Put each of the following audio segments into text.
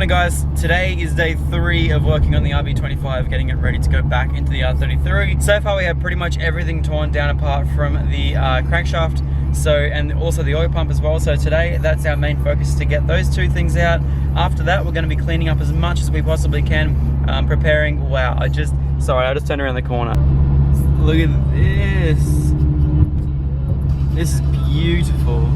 Morning guys, today is day 3 of working on the RB25, getting it ready to go back into the R33. So far we have pretty much everything torn down apart from the crankshaft, and also the oil pump as well. So today that's our main focus, to get those two things out. After that we're going to be cleaning up as much as we possibly can, preparing. Wow, I just turned around the corner. Look at this. This is beautiful.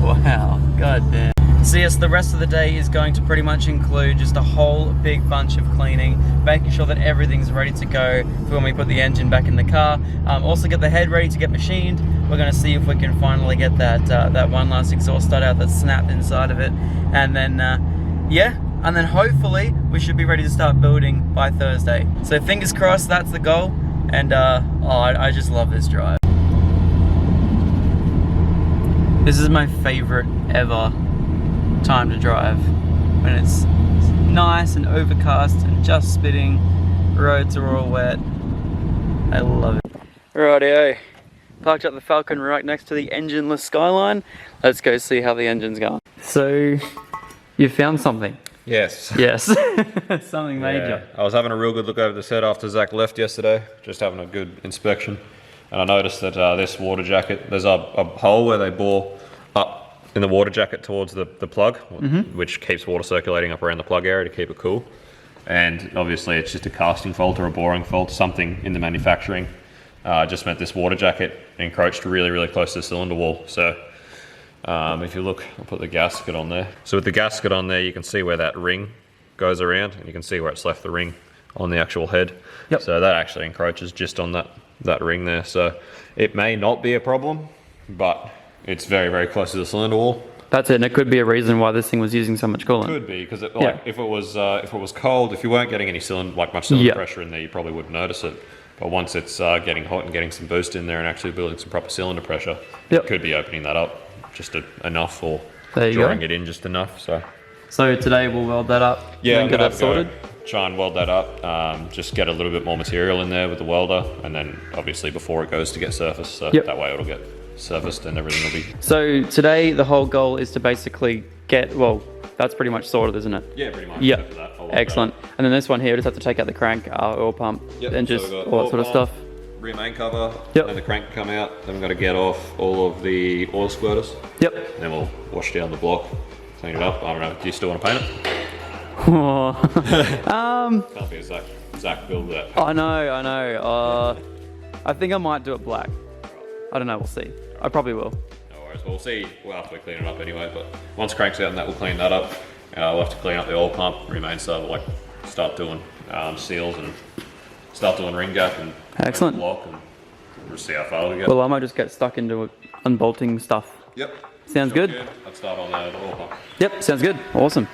Wow, god damn. So yes, the rest of the day is going to pretty much include just a whole big bunch of cleaning, making sure that everything's ready to go for when we put the engine back in the car. Also get the head ready to get machined. We're going to see if we can finally get that one last exhaust stud out that's snapped inside of it. And then, yeah, and then hopefully we should be ready to start building by Thursday. So fingers crossed, that's the goal. And I just love this drive. This is my favorite ever time to drive, when it's nice and overcast and just spitting, roads are all wet. I love it. Rightio, parked up the Falcon right next to the engineless Skyline. Let's go see how the engine's going. So, you found something? Yes. Yes, something major. I was having a real good look over the set after Zach left yesterday, just having a good inspection. And I noticed that this water jacket, there's a hole where they bore up in the water jacket towards the plug, which keeps water circulating up around the plug area to keep it cool. And obviously it's just a casting fault or a boring fault, something in the manufacturing just meant this water jacket encroached really, really close to the cylinder wall. So if you look, I'll put the gasket on there. So with the gasket on there, you can see where that ring goes around, and you can see where it's left the ring on the actual head. Yep. So that actually encroaches just on that ring there. So it may not be a problem, but it's very, very close to the cylinder wall. That's it, and it could be a reason why this thing was using so much coolant. Could be, because if it was cold, if you weren't getting any much cylinder pressure in there, you probably wouldn't notice it. But once it's getting hot and getting some boost in there and actually building some proper cylinder pressure, it could be opening that up just enough, or drawing it in just enough. So today we'll weld that up. Yeah, and get that sorted. Try and weld that up, just get a little bit more material in there with the welder, and then obviously before it goes to get surfaced, so that way it'll get surfaced and everything will be... So today the whole goal is to basically get, well, that's pretty much sorted, isn't it? Yeah, pretty much. Yeah, excellent. And then this one here, just have to take out the crank, oil pump, and just all that sort of stuff. Rear main cover, and the crank come out. Then we've got to get off all of the oil squirters. Yep. And then we'll wash down the block, clean it up. I don't know, do you still want to paint it? Can't be a Zach build that. I know. I think I might do it black. I don't know, we'll see. I probably will. No worries, we'll see after we clean it up anyway, but once crank's out and that, we'll clean that up. We'll have to clean up the oil pump, remain so like start doing seals and start doing ring gap and excellent block, and we'll see how far we get. Well, I might just get stuck into unbolting stuff. Yep. Sounds good. Let's start on the oil pump. Yep, sounds good. Awesome.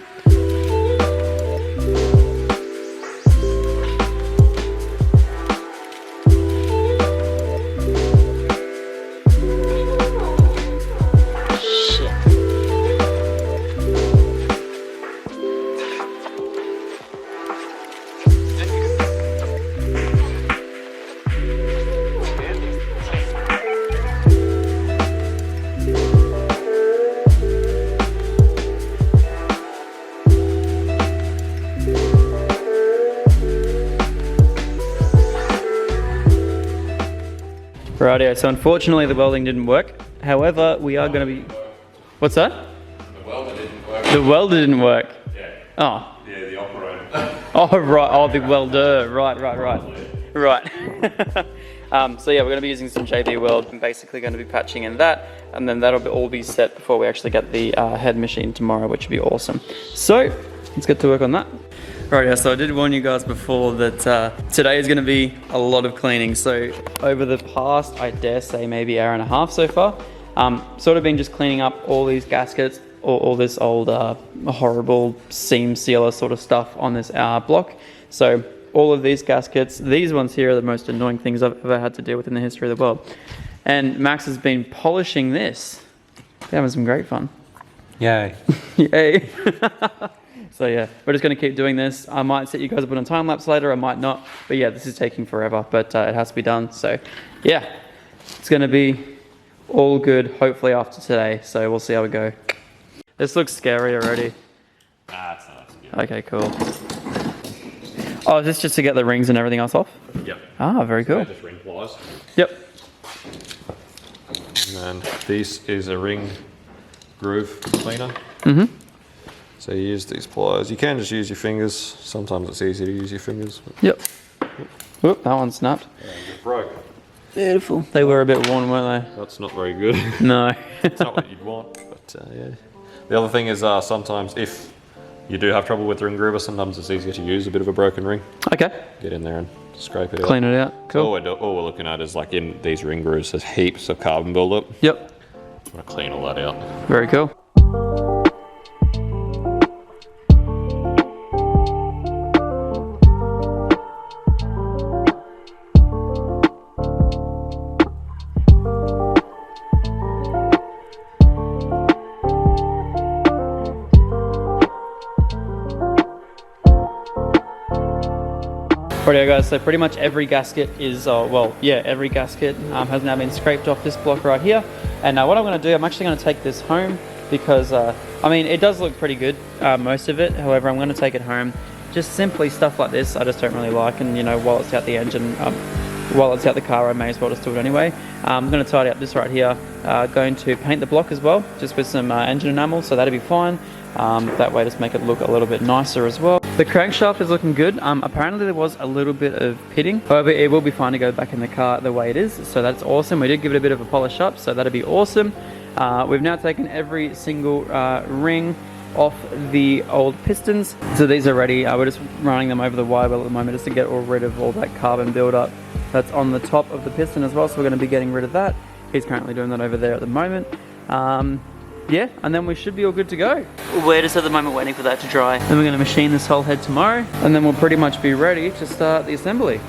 Rightio, so unfortunately the welding didn't work. However, we are going to be... What's that? The welder didn't work. The welder didn't work? Yeah. Oh. Yeah, the operator. Oh, right. Oh, the welder. Right. So yeah, we're going to be using some JB Weld. I'm basically going to be patching in that, and then that'll all be set before we actually get the head machine tomorrow, which would be awesome. So, let's get to work on that. Right, yeah, so I did warn you guys before that today is going to be a lot of cleaning. So over the past, I dare say maybe hour and a half so far, sort of been just cleaning up all these gaskets, all this old horrible seam sealer sort of stuff on this block. So all of these gaskets, these ones here are the most annoying things I've ever had to deal with in the history of the world. And Max has been polishing this. He's having some great fun. Yay. Yay. So yeah, we're just going to keep doing this. I might set you guys up on a time lapse later, I might not. But yeah, this is taking forever, but it has to be done. So yeah, it's going to be all good hopefully after today. So we'll see how we go. This looks scary already. Nah, it's not. Okay, cool. Oh, is this just to get the rings and everything else off? Yep. Ah, very cool. Just ring pliers. Yep. And then this is a ring groove cleaner. So you use these pliers. You can just use your fingers. Sometimes it's easier to use your fingers. Yep. Whoop, that one snapped. It broke. Beautiful. They were a bit worn, weren't That's not very good. they? No. It's not what you'd want, but yeah. The other thing is sometimes if you do have trouble with the ring groover, sometimes it's easier to use a bit of a broken ring. Okay. Get in there and scrape it out. Clean it out. Cool. All we're looking at is like in these ring grooves, there's heaps of carbon buildup. Yep. I'm gonna clean all that out. Very cool. Rightio guys, so pretty much every gasket is, every gasket has now been scraped off this block right here. And what I'm going to do, I'm actually going to take this home because, I mean, it does look pretty good, most of it. However, I'm going to take it home. Just simply stuff like this, I just don't really like. And, you know, while it's out the engine, while it's out the car, I may as well just do it anyway. I'm going to tidy up this right here. Going to paint the block as well, just with some engine enamel, so that'll be fine. That way just make it look a little bit nicer as well. The crankshaft is looking good. Apparently there was a little bit of pitting. However, it will be fine to go back in the car the way it is. So that's awesome. We did give it a bit of a polish up, so that'll be awesome. We've now taken every single ring off the old pistons. So these are ready. We're just running them over the wire wheel at the moment just to get rid of all that carbon buildup that's on the top of the piston as well. So we're going to be getting rid of that. He's currently doing that over there at the moment. Yeah, and then we should be all good to go. We're just at the moment waiting for that to dry. Then we're going to machine this whole head tomorrow, and then we'll pretty much be ready to start the assembly.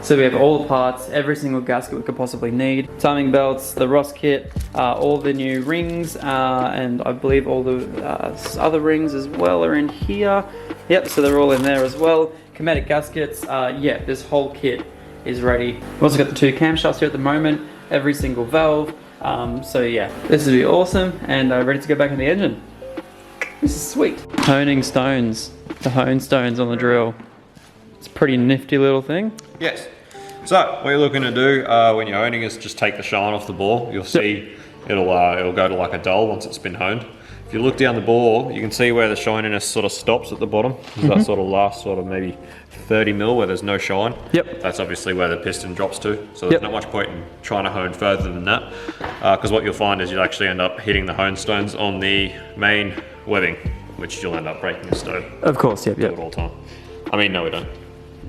So we have all the parts, every single gasket we could possibly need, timing belts, the Ross kit, all the new rings, and I believe all the other rings as well are in here. Yep, so they're all in there as well. Chromatic gaskets, yeah, this whole kit is ready. We've also got the two camshafts here at the moment, every single valve. So yeah, this will be awesome and ready to go back in the engine. This is sweet. Honing stones, the hone stones on the drill. It's a pretty nifty little thing. Yes. So what you're looking to do when you're honing is just take the shine off the bore. You'll see it'll go to like a dull once it's been honed. If you look down the bore, you can see where the shininess sort of stops at the bottom. That sort of last sort of maybe 30 mil where there's no shine. Yep. That's obviously where the piston drops to. So there's not much point in trying to hone further than that. Because what you'll find is you'll actually end up hitting the hone stones on the main webbing, which you'll end up breaking the stone. Of course, yep. Do it all the time. I mean, no we don't.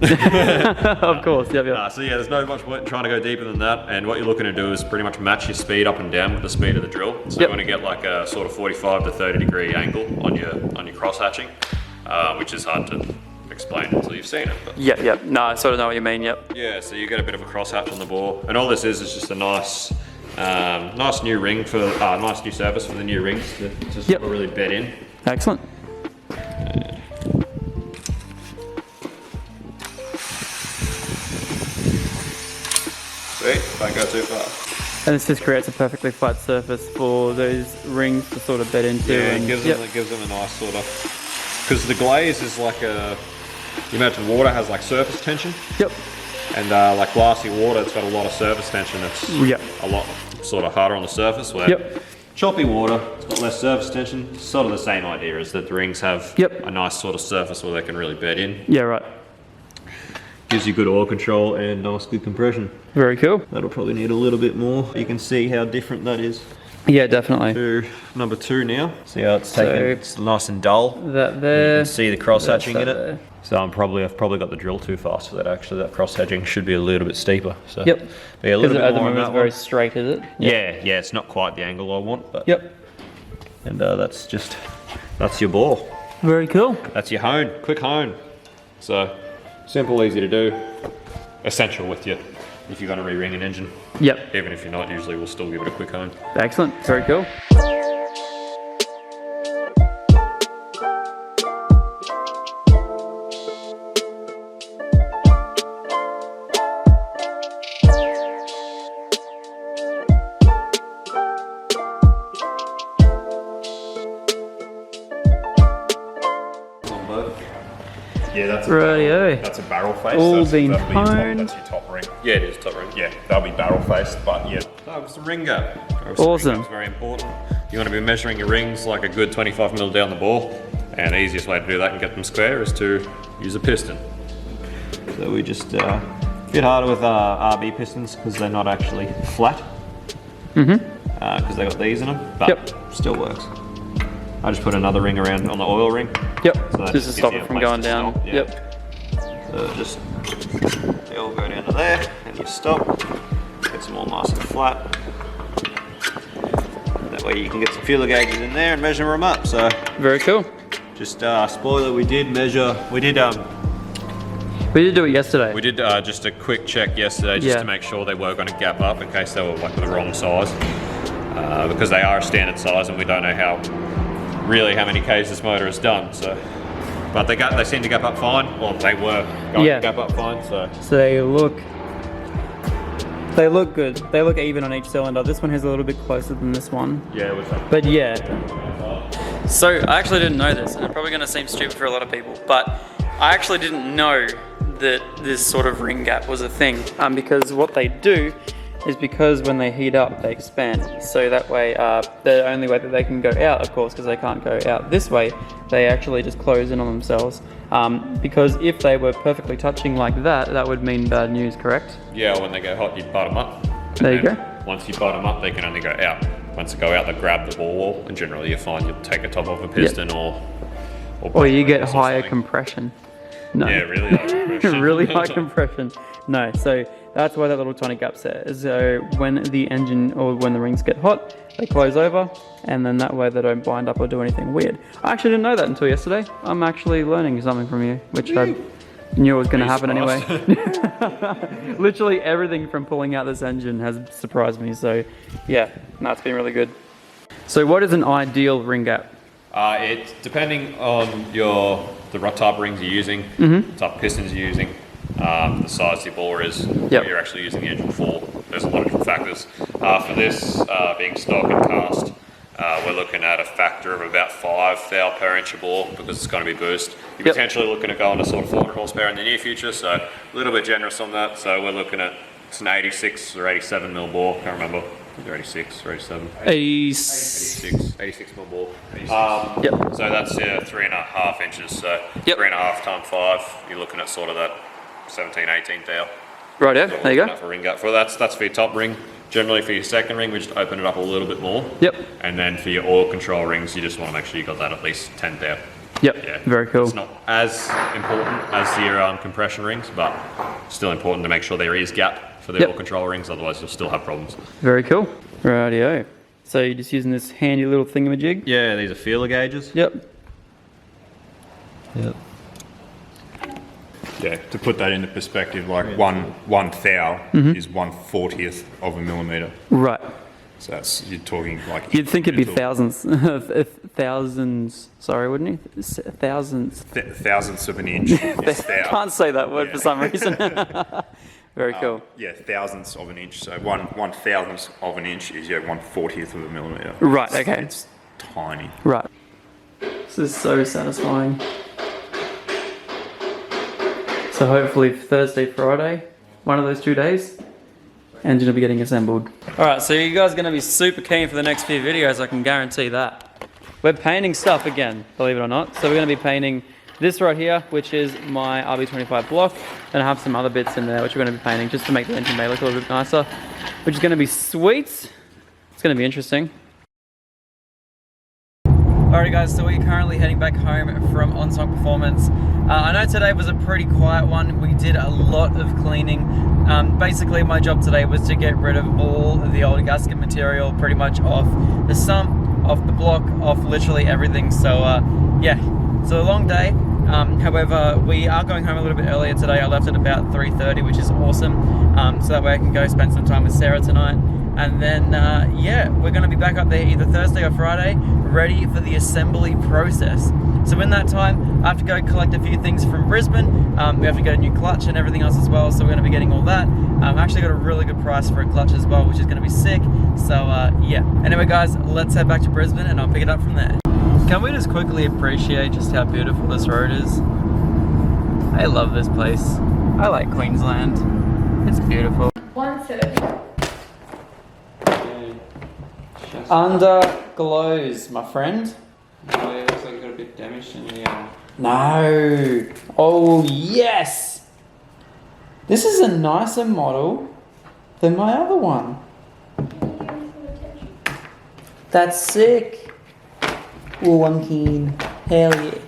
Of course, yep. So yeah, there's no much point in trying to go deeper than that, and what you're looking to do is pretty much match your speed up and down with the speed of the drill. So you want to get like a sort of 45 to 30 degree angle on your cross hatching, which is hard to explain until you've seen it. But Yep. No, I sort of know what you mean, yep. yeah, so you get a bit of a cross hatch on the bore, and all this is just a nice new ring for nice new surface for the new rings to sort of really bed in. Excellent. Sweet, don't go too fast. And this just creates a perfectly flat surface for those rings to sort of bed into. Yeah, and it gives them a nice sort of, because the glaze is like you imagine water has like surface tension. Yep. And like glassy water, it's got a lot of surface tension. It's a lot sort of harder on the surface. Where choppy water, it's got less surface tension. It's sort of the same idea as that the rings have a nice sort of surface where they can really bed in. Yeah, right. Gives you good oil control and nice good compression. Very cool. That'll probably need a little bit more. You can see how different that is. Yeah, definitely. To number 2 now. See how it's taken, it's nice and dull. That there. You can see the cross hatching in it. There. So I've probably got the drill too fast for that actually. That cross hatching should be a little bit steeper. So yep. Yeah, a little bit at the more on moment that it's very one. straight, is it? Yep. Yeah, it's not quite the angle I want, but and that's your bore. Very cool. That's your hone, quick hone. So simple, easy to do, essential with you if you're going to re-ring an engine. Yep. Even if you're not, usually we'll still give it a quick hone. Excellent. Very cool. Yeah, that's Rightio. That's a barrel face. All That'll been be your honed. That's your top ring. Yeah, it is top ring. Yeah, that'll be barrel faced, but yeah. Oh, it's the ring gap. Awesome. It's very important. You want to be measuring your rings like a good 25mm down the ball, and the easiest way to do that and get them square is to use a piston. So we just a bit harder with RB pistons because they're not actually flat. Because they got these in them, but still works. I just put another ring around on the oil ring. Yep. So that just to stop gives you it a from place going to down. stop, yeah. Yep. So just they all go down to there, and you stop. Gets them all nice and flat. That way you can get some feeler gauges in there and measure them up. So Very cool. just spoiler, we did measure. We did do it yesterday. We did just a quick check yesterday just to make sure they were going to gap up in case they were like the wrong size. Because they are a standard size and we don't know how many Ks this motor has done. So, but they seem to gap up fine. Well, they were going to gap up fine. So they look good. They look even on each cylinder. This one is a little bit closer than this one. yeah, it was like, But yeah. So I actually didn't know this, and it's probably going to seem stupid for a lot of people, but I actually didn't know that this sort of ring gap was a thing. Because what they do is because when they heat up, they expand. So that way, the only way that they can go out, of course, because they can't go out this way, they actually just close in on themselves. Because if they were perfectly touching like that, that would mean bad news, correct? yeah, when they go hot, you butt them up. There you go. Once you butt them up, they can only go out. Once they go out, they grab the ball wall, and generally you find you'll take a top off a piston Or you get or higher something. compression. No. Yeah, really high compression. Really high compression. No, so that's why that little tiny gap's there. So when the engine or when the rings get hot, they close over, and then that way they don't bind up or do anything weird. I actually didn't know that until yesterday. I'm actually learning something from you, which I knew was going to happen anyway. Literally everything from pulling out this engine has surprised me. So yeah, that's been really good. So what is an ideal ring gap? It's depending on the type of rings you're using, the type of pistons you're using, the size of your bore is, what you're actually using the engine for. There's a lot of different factors. For this, being stock and cast, we're looking at a factor of about 5 thou per inch of bore because it's going to be boost. You're potentially looking to go into sort of 400 horsepower in the near future, so a little bit generous on that. So we're looking at it's an 86 or 87 mil bore, can't remember. Either 86 or 87. 86 mil bore. So that's 3.5 inches. So 3.5 times 5, you're looking at sort of that 17, 18 thou. Right, yeah, there you go. For a ring gap. That's for your top ring. Generally for your second ring, we just open it up a little bit more. And then for your oil control rings, you just want to make sure you got that at least 10 thou. Yeah. Very cool. It's not as important as your compression rings, but still important to make sure there is gap for the oil control rings, otherwise you'll still have problems. Very cool. Rightio. So you're just using this handy little thingamajig? Yeah, these are feeler gauges. Yep. Yeah, to put that into perspective, like one thou is 1/40th of a millimeter. Right. So that's, you're talking like... You'd think it'd be thousands. Thousands, sorry, wouldn't you? Thousands. Thousandths of an inch is thou. Can't say that word for some reason. Very cool. Yeah, thousandths of an inch. So one thousandth of an inch is 1/40th of a millimeter. Right, okay. It's tiny. Right. This is so satisfying. So hopefully Thursday, Friday, one of those 2 days, engine will be getting assembled. Alright, so you guys are going to be super keen for the next few videos, I can guarantee that. We're painting stuff again, believe it or not. So we're going to be painting this right here, which is my RB25 block, and I have some other bits in there which we're going to be painting just to make the engine bay look a little bit nicer, which is going to be sweet. It's going to be interesting. Alright guys, so we're currently heading back home from On-Song Performance. I know today was a pretty quiet one. We did a lot of cleaning. Basically my job today was to get rid of all of the old gasket material pretty much off the sump, off the block, off literally everything. So yeah, it's a long day. However, we are going home a little bit earlier today. I left at about 3:30, which is awesome. So that way I can go spend some time with Sarah tonight. And then, yeah, we're going to be back up there either Thursday or Friday, ready for the assembly process. So in that time, I have to go collect a few things from Brisbane. We have to get a new clutch and everything else as well, so we're going to be getting all that. I've actually got a really good price for a clutch as well, which is going to be sick. So, yeah. Anyway, guys, let's head back to Brisbane and I'll pick it up from there. Can we just quickly appreciate just how beautiful this road is? I love this place. I like Queensland. It's beautiful. 130. Under glows, my friend. Oh, yeah, looks like it got a bit damaged in the. No. Oh, yes. This is a nicer model than my other one. That's sick. Oh, I'm keen. Hell yeah.